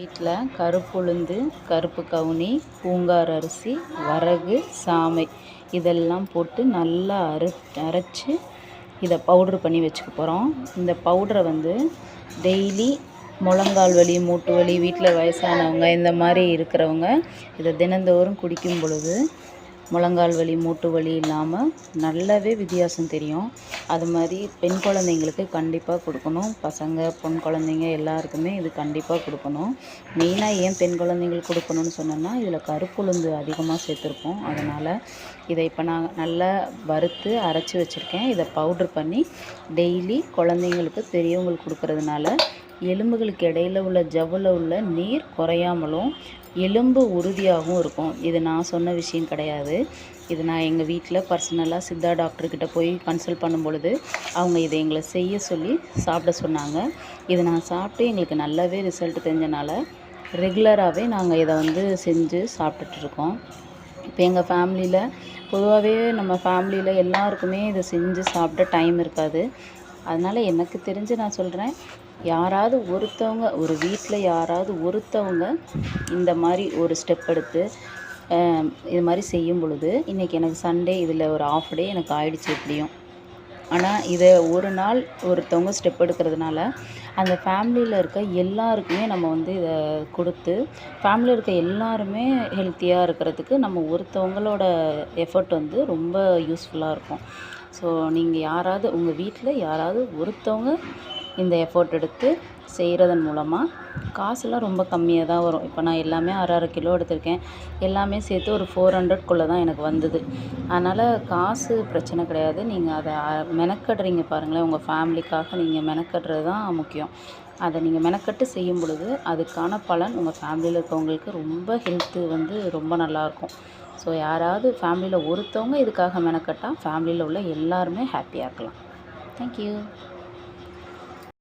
வீட்டில் கருப்புளுந்து, கருப்பு கவுனி, பூங்கார் அரிசி, வரகு, சாமை இதெல்லாம் போட்டு நல்லா அரைச்சி இதை பவுட்ரு பண்ணி வச்சுக்க போகிறோம். இந்த பவுடரை வந்து டெய்லி முழங்கால் வலி, மூட்டு வலி, வீட்டில் வயசானவங்க இந்த மாதிரி இருக்கிறவங்க இதை தினந்தோறும் குடிக்கும் பொழுது முழங்கால் வலி, மூட்டு வலி இல்லாமல் நல்லாவே வித்தியாசம் தெரியும். அது மாதிரி பெண் குழந்தைங்களுக்கு கண்டிப்பாக கொடுக்கணும். பசங்க, பொன் குழந்தைங்க எல்லாருக்குமே இது கண்டிப்பாக கொடுக்கணும். மெயினாக ஏன் பெண் குழந்தைங்களுக்கு கொடுக்கணும்னு சொன்னோன்னா, இதில் கருப்புளுந்து அதிகமாக சேர்த்துருப்போம். அதனால் இதை இப்போ நான் நல்லா வறுத்து அரைச்சி வச்சுருக்கேன். இதை பவுட்ரு பண்ணி டெய்லி குழந்தைங்களுக்கு, பெரியவங்களுக்கு கொடுக்கறதுனால எலும்புகளுக்கு இடையில் உள்ள ஜவ்வில் உள்ள நீர் குறையாமலும் எலும்பு உறுதியாகவும் இருக்கும். இது நான் சொன்ன விஷயம் கிடையாது. இது நான் எங்கள் வீட்டில் பர்சனலாக சித்தா டாக்டர்கிட்ட போய் கன்சல்ட் பண்ணும் பொழுது அவங்க இதை எங்களை செய்ய சொல்லி சாப்பிட சொன்னாங்க. இதை நான் சாப்பிட்டு எங்களுக்கு நல்லாவே ரிசல்ட் தெரிஞ்சனால ரெகுலராகவே நாங்கள் இதை வந்து செஞ்சு சாப்பிட்டுட்ருக்கோம். இப்போ எங்கள் ஃபேமிலியில் பொதுவாகவே நம்ம ஃபேமிலியில் எல்லாருக்குமே இதை செஞ்சு சாப்பிட டைம் இருக்காது. அதனால் எனக்கு தெரிஞ்சு நான் சொல்கிறேன், யாராவது ஒருத்தவங்க, ஒரு வீட்டில் யாராவது ஒருத்தவங்க இந்த மாதிரி ஒரு ஸ்டெப் எடுத்து இது மாதிரி செய்யும் பொழுது, இன்றைக்கி எனக்கு சண்டே, இதில் ஒரு ஆஃப் டே எனக்கு ஆயிடுச்சு எப்படியும். ஆனால் இதை ஒரு நாள் ஒருத்தவங்க ஸ்டெப் எடுக்கிறதுனால அந்த ஃபேமிலியில் இருக்க எல்லாருக்குமே நம்ம வந்து இதை கொடுத்து ஃபேமிலியில் இருக்க எல்லாருமே ஹெல்த்தியாக இருக்கிறதுக்கு நம்ம ஒருத்தவங்களோட எஃபர்ட் வந்து ரொம்ப யூஸ்ஃபுல்லாக இருக்கும். ஸோ நீங்கள் யாராவது உங்கள் வீட்டில் யாராவது ஒருத்தவங்க இந்த எஃபோர்ட் எடுத்து செய்கிறதன் மூலமாக காசுலாம் ரொம்ப கம்மியாக தான் வரும். இப்போ நான் எல்லாமே அரை கிலோ எடுத்திருக்கேன். எல்லாமே சேர்த்து ஒரு 400க்குள்ளே தான் எனக்கு வந்தது. அதனால் காசு பிரச்சனை கிடையாது. நீங்கள் அதை மெனக்கடுறீங்க பாருங்களேன், உங்கள் ஃபேமிலிக்காக நீங்கள் மெனக்கடுறது தான் முக்கியம். அதை நீங்கள் மெனக்கட்டு செய்யும் பொழுது அதுக்கான பலன் உங்கள் ஃபேமிலியில் இருக்கவங்களுக்கு ரொம்ப ஹெல்த்து வந்து ரொம்ப நல்லாயிருக்கும். ஸோ யாராவது ஃபேமிலியில் ஒருத்தவங்க இதுக்காக மெனக்கட்டால் ஃபேமிலியில் உள்ள எல்லாருமே ஹாப்பியாக இருக்கலாம். தேங்க்யூ.